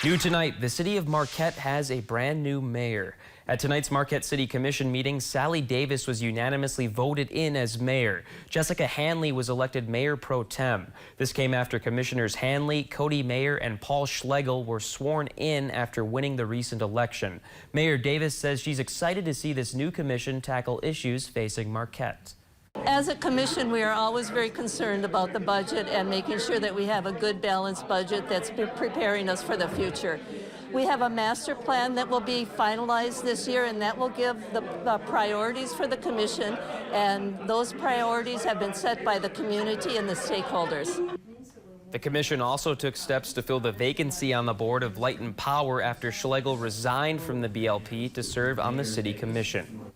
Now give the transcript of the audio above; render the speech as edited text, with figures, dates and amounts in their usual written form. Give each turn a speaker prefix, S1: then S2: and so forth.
S1: New tonight, the city of Marquette has a brand new mayor. At tonight's Marquette City Commission meeting, Sally Davis was unanimously voted in as mayor. Jessica Hanley was elected Mayor Pro-Tem. This came after Commissioners Hanley, Cody Mayer, and Paul Schlegel were sworn in after winning the recent election. Mayor Davis says she's excited to see this new commission tackle issues facing Marquette.
S2: As a commission, we are always very concerned about the budget and making sure that we have a good balanced budget that's preparing us for the future. We have a master plan that will be finalized this year, and that will give the priorities for the commission, and those priorities have been set by the community and the stakeholders.
S1: The commission also took steps to fill the vacancy on the board of Light and Power after Schlegel resigned from the BLP to serve on the city commission.